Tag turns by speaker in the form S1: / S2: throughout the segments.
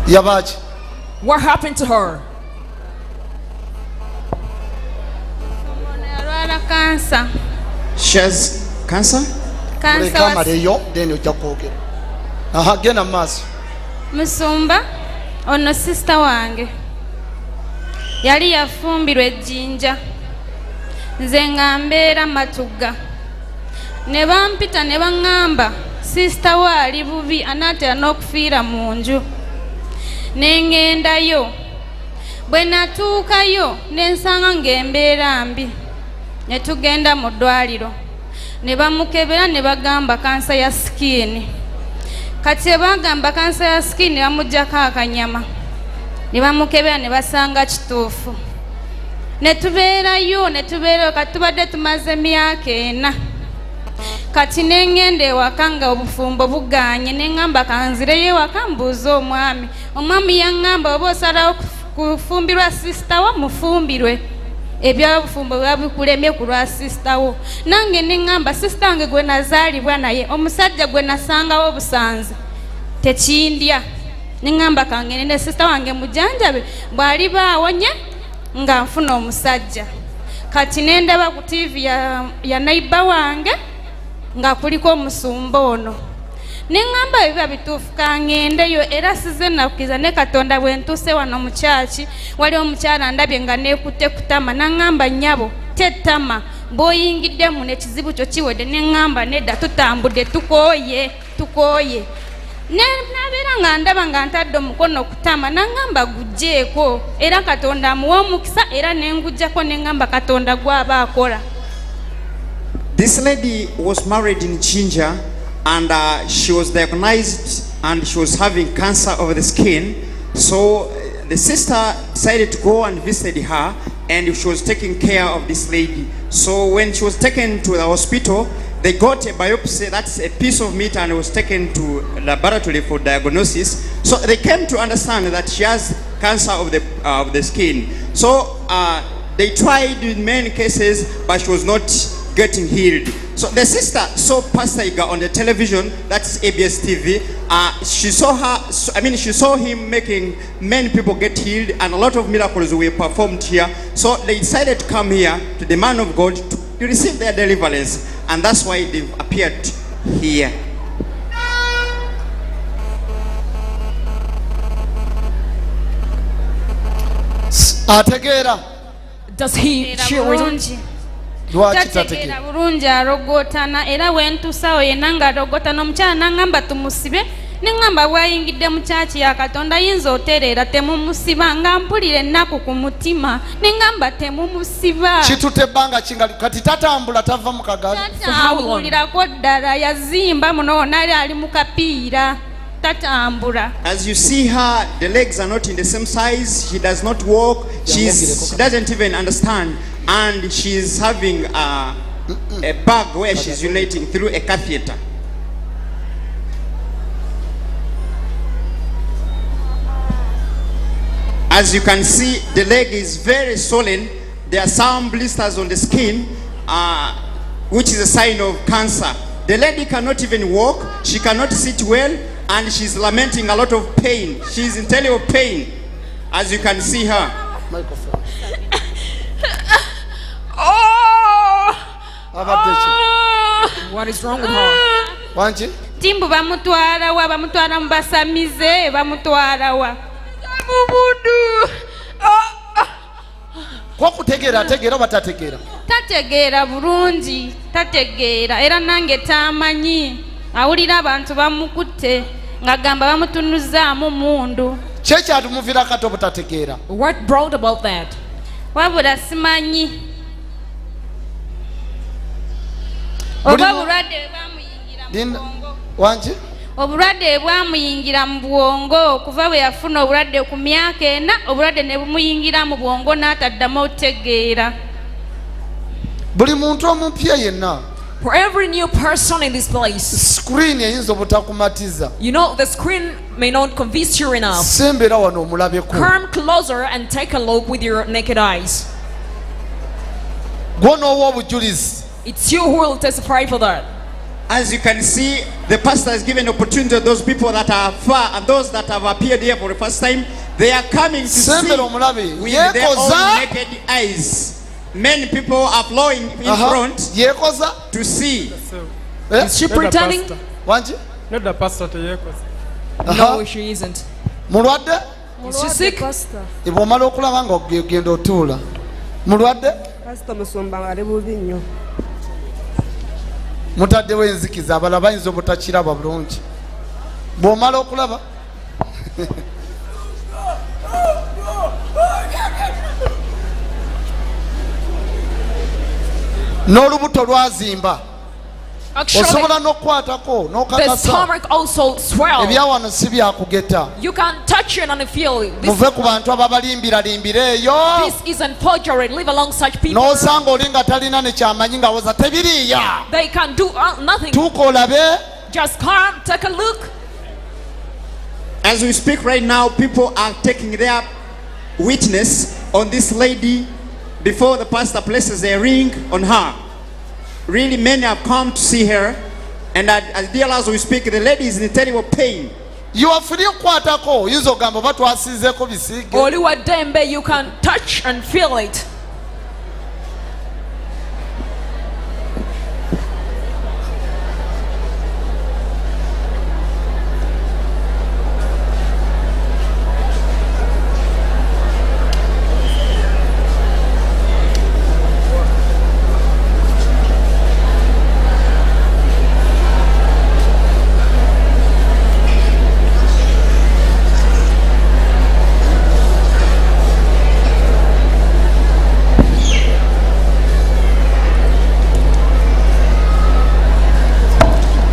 S1: Yabachi.
S2: What happened to her?
S3: Cancer.
S4: She has cancer?
S3: Musumba ono sister wange yali yafumbirwa ejjinja nze nga mbeera Matugga ne bampita ne baŋŋamba sister we ali bubi anaatera n'okufiira mu nju ne ŋŋendayo bwe natuukayo ne nsanga ng'embeera mbi ne tugenda mu ddwaliro ne bamukebera ne bagamba kansa ya skin. Kati bagamba kansa ya skin ne bamuggyako akanyama ne bamukebera ne basanga kituufu ne tubeerayo kati tubadde tumaze emyaka 4. Kati ne ŋŋenda ewaka nga obufumbo bugaanye ne ŋŋamba kanzireyo ewaka mbuuze omwami yaŋŋamba oba osalawo kufumbirwa sisita wo mufumbirwe ebyobufumbo bwa bikulemye ku lwa sisita wo. Nange ne ŋŋamba sisita wange gwe nazaalibwa naye omusajja gwe nasangawo busanze tekindya ne ŋŋamba kangende ne sisita wange mujanjabe bw'aliba awonye nga nfuna omusajja. Kati ne ndaba ku TV ya neighbor wange nga kuliko omusumba ono ne ŋŋamba biba bituufu kangendeyo era size nakkiriza ne Katonda bwe ntuuse wano mu kyaki wali omukyala ndabye nga neekutte kutama naŋŋamba nnyabo tettama bw'oyingidde mu nekizibu kyo kiwedde ne ŋŋamba nedda tutambudde tukooye nabeera nga ndaba nga ntadde omukono kutama naŋŋamba gugjeeko era Katonda amuwa omukisa era ne nguggyako ne ŋŋamba Katonda gw'aba akola.
S4: This lady was married in Jinja and she was diagnosed and she was having cancer of the skin. So the sister decided to go and visit her and she was taking care of this lady. So when she was taken to the hospital, they got a biopsy, that's a piece of meat, and it was taken to laboratory for diagnosis. So they came to understand that she has cancer of the skin. So they tried in many cases, but she was not getting healed. So the sister saw Pastor Iga on the television, that's ABS TV. She saw him making many people get healed, and a lot of miracles were performed here. So they decided to come here to the man of God to receive their deliverance, and that's why they've appeared here.
S2: Does he cheer?
S3: tategeera bulungi arogootana era wentusawo yenna ng'arogootana omukyala n'aŋŋamba tumusibe ne ŋŋamba bw'ayingidde mu kyaki ya Katonda ayinza otereera temumusiba nga mpulira ennaku ku mutima ne ŋŋamba temumusiba.
S1: Kitutte ebbanga kingali kati tatambula tava mu Kagali.
S3: Tatambulirako ddala yazimba muno nali ali mu kapiira tatambula.
S4: As you see her, the legs are not in the same size, she does not walk, she doesn't even understand, and she's having a bag where she's urinating through a catheter. As you can see, the leg is very swollen. There are some blisters on the skin, which is a sign of cancer. The lady cannot even walk, she cannot sit well, and she's lamenting a lot of pain. She's in terrible pain, as you can see her.
S1: Microphone.
S2: What is wrong with her?
S1: Wanchi?
S3: Timbu bamutwala mu basamize bamutwala wa.
S1: Kwa kutegeera ategeera batategeera?
S3: Tategeera bulungi, tategeera era nange tamanyi. Awulira abantu bamukutte ngagamba bamutunuzaamu mundu.
S1: Kyekyatumuvira kato butategeera.
S2: What brought about that?
S3: Wabula simanyi. Oba bulwadde bwamuyingira mu bwongo.
S1: Wanchi?
S3: Obulwadde bwamuyingira mu bwongo kuva bwe yafuna obulwadde ku myaka 4 obulwadde ne bumuyingira mu bwongo n'ataddamu otegeera.
S1: Buli muntu omupya yenna.
S2: For every new person in this place,
S1: screen eyinza obutakumatiza.
S2: You know, the screen may not convince you enough.
S1: Sembera wano omulabeko.
S2: Come closer and take a look with your naked eyes.
S1: Gwono obujulizi.
S2: It's you who will testify for that.
S4: As you can see, the pastor has given opportunity to those people that are far and those that have appeared here for the first time. They are coming to see
S1: Sembera omulabe.
S4: with their
S1: Yekoza.
S4: own naked eyes. Many people are flowing in front
S1: Yekoza.
S4: to see.
S2: Is she pretending?
S1: Wanji?
S5: Not the pastor teyekoze.
S2: No, she isn't.
S1: Mulwadde?
S2: Is she sick?
S1: Ibwe omala okulaba nga ogenda otuula. Mulwadde?
S6: Pastor Musumba ali bubi nnyo.
S1: Mutaddewo enzikiza abalala bayinza obutakiraba bulungi. Bw'omala okulaba n'olubuto lwazimba
S2: Actually,
S1: osobola n'okukwatako
S2: the
S1: n'okakasa
S2: stomach also swells.
S1: ebyawano si byakugeta.
S2: You can touch it and feel it.
S1: Muve ku bantu ababalimbiralimbira eyo
S2: This isn't forgery. Live along such people.
S1: n'osanga oli nga talina ne kyamanyi nga woza tebiriiya.
S2: They can do nothing.
S1: Tuuka olabe.
S2: Just come, take a look.
S4: As we speak right now, people are taking their witness on this lady before the pastor places a ring on her. Really, many have come to see her, and as dear as we speak, the lady is in terrible pain.
S1: yiwafuli okukwatako oyinza ogamba oba twasiizeeko bisiige.
S2: Oli wa dembe, you can touch and feel it.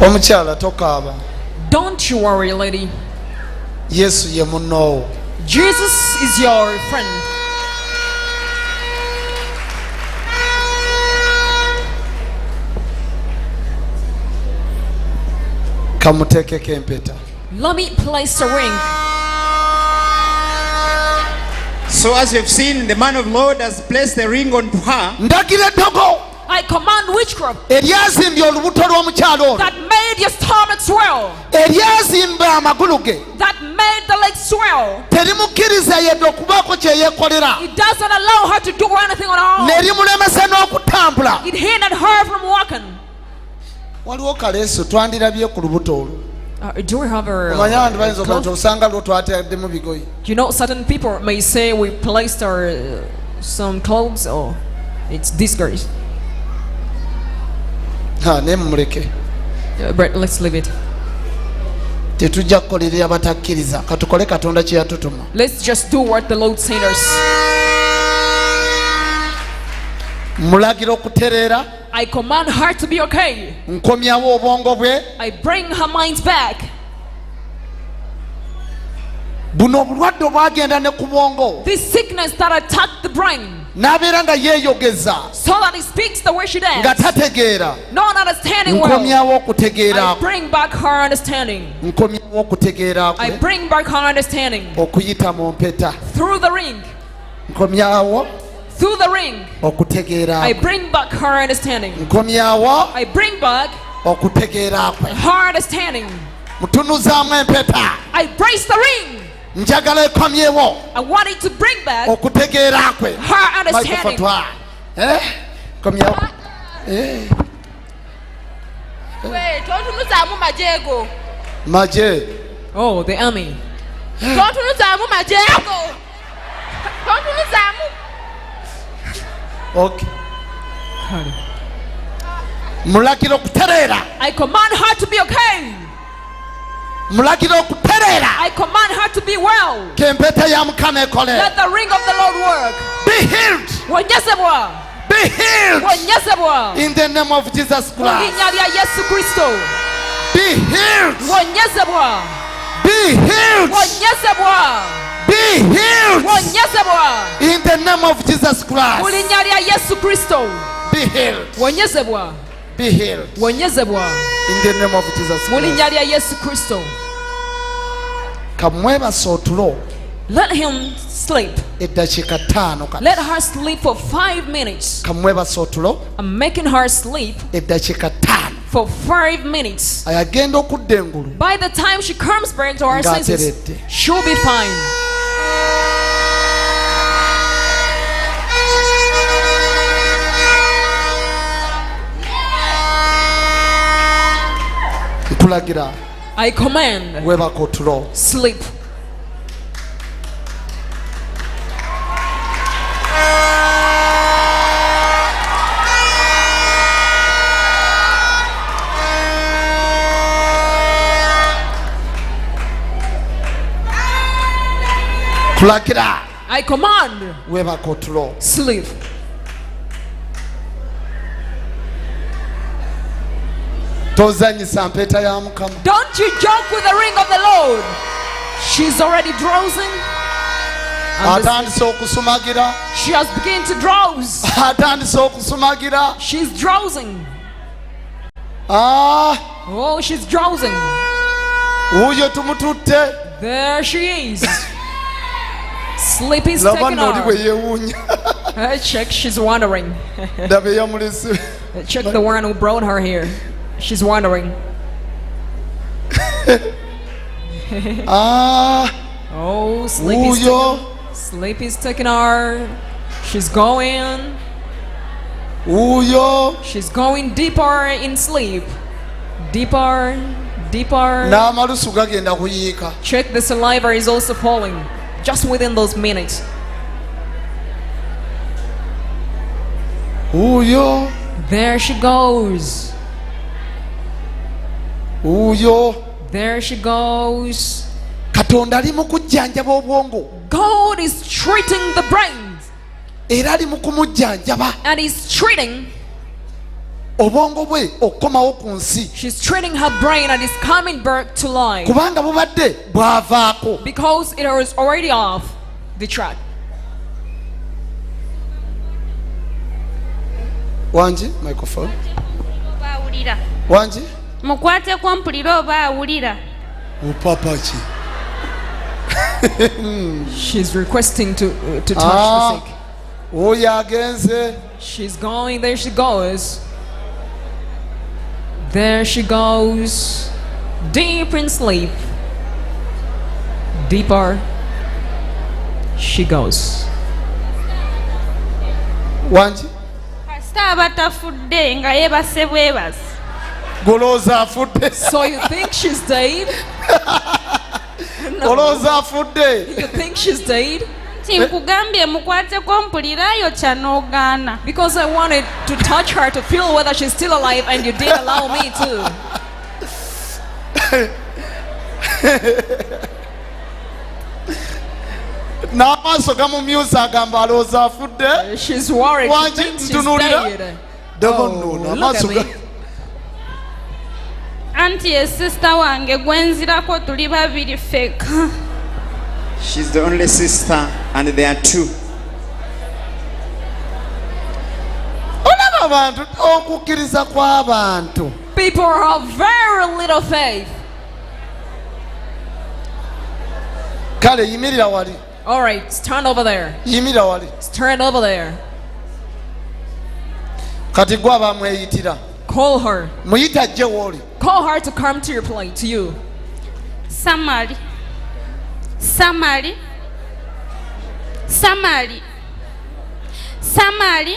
S1: Omukyala tokaaba.
S2: Don't you worry, lady.
S1: Yesu ye munnoowo.
S2: Jesus is your friend.
S1: Kamuteekeko empeta.
S2: Let me place a ring.
S4: So as you've seen, the man of Lord has placed the ring on her.
S1: Ndagira eddogo
S2: I command witchcraft
S1: eryazimbye olubuto lw'omukyala ono,
S2: that made your stomach swell,
S1: eryazimba amagulu ge,
S2: that made the legs swell.
S1: terimukkiriza yedde okubaako kye yeekolera,
S2: It doesn't allow her to do anything on her
S1: ne
S2: own.
S1: limulemesa n'okutambula.
S2: It hindered her from walking.
S1: Waliwo kaleeso twandirabye ku lubuto olwo.
S2: Do we have a
S1: Omanya abantu bayinza okuba nti
S2: cloth?
S1: osanga lwo twateraddemu bigoyi.
S2: You know, certain people may say we placed our some clothes, or it's disgrace.
S1: Naye mumuleke.
S2: But let's leave it.
S1: Tetujja kukolerera abatakkiriza, katukole Katonda kye yatutuma.
S2: Let's just do what the Lord said us.
S1: Mulagira okutereera,
S2: I command her to be okay.
S1: nkomyawo obwongo bwe.
S2: I bring her mind back.
S1: Buno obulwadde obwagenda ne ku bwongo
S2: This sickness that attacked the brain,
S1: n'abeera nga yeeyogeza
S2: so that it speaks the way she
S1: nga
S2: does.
S1: tategeera,
S2: Not understanding well.
S1: nkomyawo okutegeera
S2: I bring back her understanding.
S1: nkomyawo okutegeera
S2: I
S1: kwe
S2: bring back her understanding
S1: okuyita mu mpeta,
S2: through the ring.
S1: nkomyawo
S2: Through the ring,
S1: okutegeera
S2: I
S1: kwe,
S2: bring back her understanding.
S1: nkomyawo
S2: I bring back
S1: okutegeera kwe,
S2: her understanding.
S1: mutunuzaamu empeta,
S2: I brace the ring.
S1: njagala ekomyewo
S2: I want it to bring back
S1: okutegeera kwe.
S2: her understanding.
S1: Microphone, komyawo.
S6: Tontunuzaamu majeego.
S1: Maje
S2: Oh, the army.
S6: Tontunuzaamu majeego. Tontunuzaamu.
S1: okay. Mulagira okutereera,
S2: I command her to be okay.
S1: mulagira okutereera,
S2: I command her to be well.
S1: k'empeta ya Mukama ekole.
S2: Let the ring of the Lord work.
S1: Be healed,
S2: Wonyezebwa.
S1: be healed
S2: Wonyezebwa.
S1: in the name of Jesus
S2: Mu
S1: Christ.
S2: linnya lya Yesu Kristo.
S1: Be healed,
S2: Wonyezebwa.
S1: be healed,
S2: Wonyezebwa.
S1: be healed
S2: Wonyezebwa.
S1: in the name of Jesus
S2: Mu
S1: Christ.
S2: linnya lya Yesu Kristo.
S1: Be healed,
S2: Wonyezebwa.
S1: be healed
S2: Wonyezebwa.
S1: in the name of Jesus
S2: Mu
S1: Christ.
S2: linnya lya Yesu Kristo.
S1: Kamwebasa otulo
S2: Let him sleep.
S1: eddakiika 5 kati.
S2: Let her sleep for 5 minutes.
S1: Kamwebasa otulo
S2: I'm making her sleep
S1: eddakiika 5.
S2: for 5 minutes.
S1: ayagenda okudda engulu
S2: By the time she comes back to her senses,
S1: ng'ateredde.
S2: she'll be fine.
S1: nkulagira
S2: I command,
S1: weebaka otulo.
S2: sleep.
S1: Nkulagira
S2: I command,
S1: weebaka otulo.
S2: sleep.
S1: tozanyisa mpeeta ya Mukama.
S2: Don't you joke with the ring of the Lord. She's already drowsing. And
S1: atandise okusumagira
S2: she has begun to drowse.
S1: atandise okusumagira.
S2: She's drowsing.
S1: Oh,
S2: she's drowsing.
S1: wuuyo tumututte.
S2: There she is. Sleep is
S1: laba
S2: taking
S1: nno oli bwe
S2: her.
S1: yeewuunya.
S2: Check, she's wandering.
S1: ndaba eyamulese.
S2: Check the one who brought her here. She's wandering. Sleep is
S1: wuuyo.
S2: sleep is taking her. She's going.
S1: wuuyo.
S2: She's going deeper in sleep. Deeper, deeper.
S1: n'amalusu gagenda kuyiika.
S2: Check, the saliva is also falling just within those minutes.
S1: wuuyo.
S2: There she goes.
S1: wuuyo.
S2: There she goes.
S1: katonda ali mu kujjanjaba obwongo
S2: God is treating the brains
S1: era ali mu kumujjanjaba
S2: and He's treating.
S1: obwongo bwe okukomawo ku nsi
S2: She's treating her brain and is coming back to life
S1: kubanga bubadde bwavaako.
S2: because it was already off the track.
S1: wangi microphone
S3: oba awulira
S1: wangi
S3: mukwateko mpulira oba awulira
S1: upapa ki
S2: She's requesting to touch the sick.
S1: oyo agenze.
S2: She's going. There she goes. There she goes. Deep in sleep. Deeper she goes.
S1: wangi
S3: kasita aba tafudde nga yeebase bwebase.
S1: golooza afudde.
S2: So you think she's dead?
S1: olowooza afudde.
S2: You think she's dead?
S3: nti nkugambye mukwateko mpulirayo kyanogaana.
S2: Because I wanted to touch her to feel whether she's still alive, and you didn't allow me to.
S1: n'amaaso gamumyusa agamba alowooza afudde.
S2: She's worried. She
S1: wangi
S2: thinks she's
S1: ntunuulira
S2: dead.
S1: demonnuuna
S2: Look at
S1: amaaso ga
S2: me.
S3: anti ye sisita wange gwenzirako tuli babiri ffeka.
S4: She's the only sister, and there are two.
S1: olaba abantu okukkiriza kw'abantu
S2: People have very little faith.
S1: kale yimirira wali
S2: All right, stand over there.
S1: yimirira wali
S2: Stand over there.
S1: kati gwe abamweyitira
S2: Call her.
S1: muyita ajje wooli.
S2: Call her to come to your place, to you.
S3: Samali. Samali. Samali. Samali.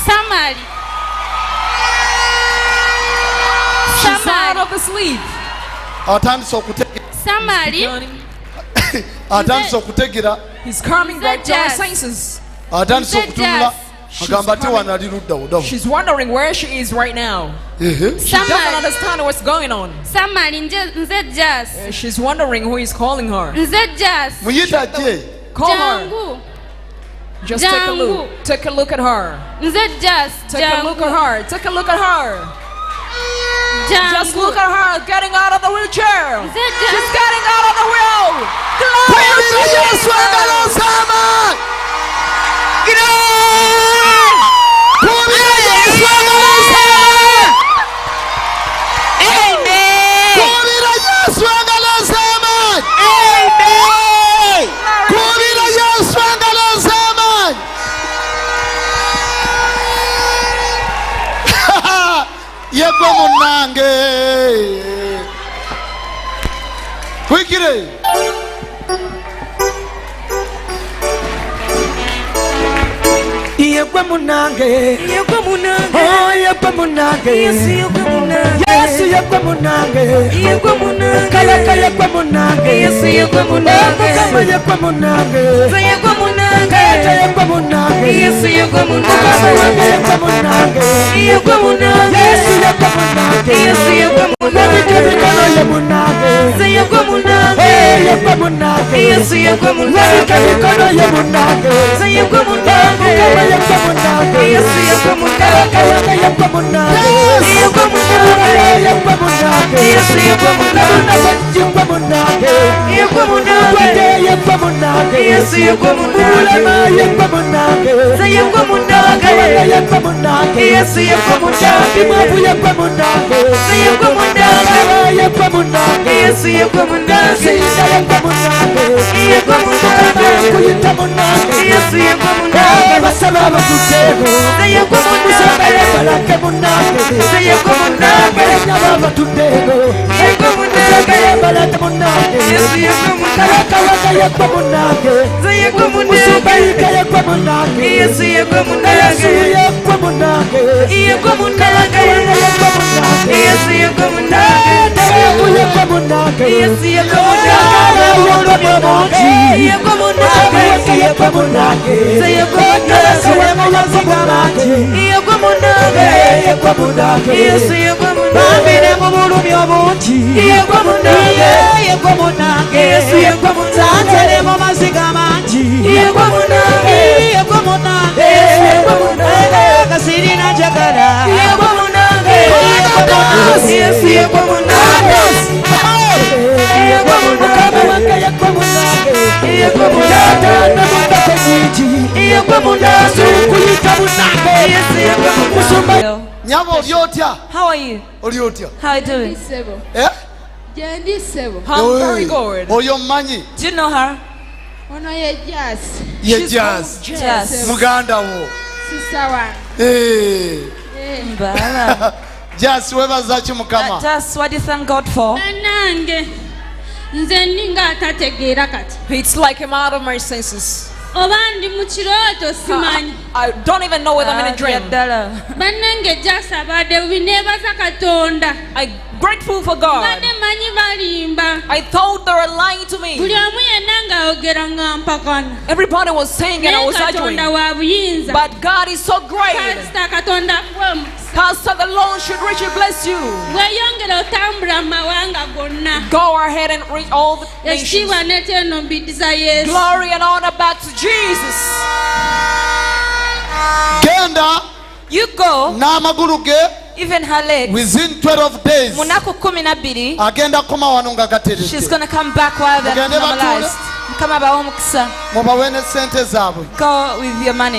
S3: Samali.
S2: She's out
S3: Samali.
S2: of the sleep.
S1: atandise okutegera
S3: Samali.
S1: atandise okutegera
S2: He's coming back to her
S3: Just.
S2: senses.
S1: atandise
S3: Nze
S1: okutunula
S2: She's
S1: agamba ate
S2: coming.
S1: wano ali ludda wudamu.
S2: She's wondering where she is right now.
S1: Ehe.
S2: She doesn't
S3: Samali.
S2: understand what's going on.
S3: Samali nze Jas.
S2: She's wondering who is calling her.
S3: Nze Jas.
S1: muyita ajje.
S2: Call her.
S3: Jangu.
S2: Just take a
S3: Jangu.
S2: look. Take a look at her.
S3: Nze Jas.
S2: Take a look at her. Take a look at her. Just look
S3: Jangu.
S2: at her getting out of the wheelchair.
S3: Nze
S2: She's
S3: Jas.
S2: getting out of the wheel. Glory
S1: Kubira
S2: to
S1: Yesu
S2: Jesus.
S1: engalo z'amaanyi. Kubira Yesu engalo z'amaanyi. Kubira Yesu engalo z'amaanyi. Kubira Yesu engalo z'amaanyi. tuyigire.
S5: Yegwe munange, yegwe munange, oh yegwe munange, Yesu yegwe munange, Yesu yegwe munange, yegwe munange, kala yegwe munange, Yesu yegwe munange, kama yegwe munange, yegwe munange, yegwe munange, Yesu yegwe munange, yegwe munange, yegwe munange, Yesu yegwe munange, Yesu yegwe munange, kala yegwe munange, yegwe munange, yegwe munange, Yesu yegwe munange, kala yegwe munange, yegwe munange. Yesu yegwe munange, yegwe munange, yegwe munange, yegwe munange, Yesu yegwe munange, yegwe munange, yegwe munange, yegwe munange, Yesu yegwe munange, yegwe munange, yegwe munange, yegwe munange, Yesu yegwe munange, mwavu yegwe munange, yegwe munange, yegwe munange, Yesu yegwe munange, yegwe munange, yegwe munange, kuyita munange, Yesu yegwe munange. Basaba batutego, yegwe munange, balake munange, yegwe munange, nyaba batutego, yegwe munange, balake munange, Yesu yegwe munange, yegwe munange, yegwe munange, yegwe munange, Yesu yegwe munange, yegwe munange, yegwe munange, yegwe munange, Yesu yegwe munange, yegwe munange, Yesu yegwe munange, yegwe munange, yegwe munange, yegwe munange, yegwe munange. Yegwe munange, yegwe munange, Yesu yegwe munange, mu bulumi obungi, yegwe munange, yegwe munange, Yesu yegwe munange, mu maziga mangi, yegwe munange, yegwe munange, yegwe munange, kasirina njagala, yegwe munange, Yesu yegwe munange, yegwe munange, yegwe munange, yegwe munange, yegwe munange, kuyita munange, Yesu yegwe munange.
S1: Nyabo olyotya?
S2: How are you?
S1: Olyotya?
S2: How are you doing?
S1: Eh?
S6: Jendi sebo.
S2: I'm very good.
S1: Oyo mmanyi?
S2: Do you know her?
S6: Ono ye Jazz.
S1: Ye
S2: She's
S1: Jazz.
S2: called Jazz.
S1: Muganda wo.
S6: Sisa wange.
S2: Mbala.
S1: Jazz webaza ki Mukama?
S2: Jazz, what do you thank God for?
S3: Nange nze ninga atategeera kati.
S2: It's like I'm out of my senses.
S3: Oba ndi mu kirooto simanyi.
S2: I don't even know whether I'm in a dream.
S3: Bannange Jazz abadde bubi neebaza Katonda.
S2: I'm grateful for God.
S3: Badde manyi balimba.
S2: I thought they were lying to me.
S3: Buli omu yenna ng'ayogera nga mpakana.
S2: Everybody was saying and I was arguing.
S3: Katonda wa buyinza.
S2: But God is so great.
S3: Pastor Katonda akuwe
S2: Pastor, the Lord should richly bless you.
S3: weeyongera otambula mu mawanga gonna.
S2: Go ahead and reach all the nations.
S3: Ekitiibwa n'ekyeno mbiddiza Yesu.
S2: Glory and honor back to Jesus.
S1: Genda
S2: You go,
S1: n'amagulu ge
S2: even her legs.
S1: within 12 days
S2: Munaku 12.
S1: agenda koma wano nga gaterete.
S2: She's going to come back while they're
S1: Mugende
S2: normalized. Mukama bawe omukisa.
S1: mubawe ne sente zaabwe.
S2: Go with your money.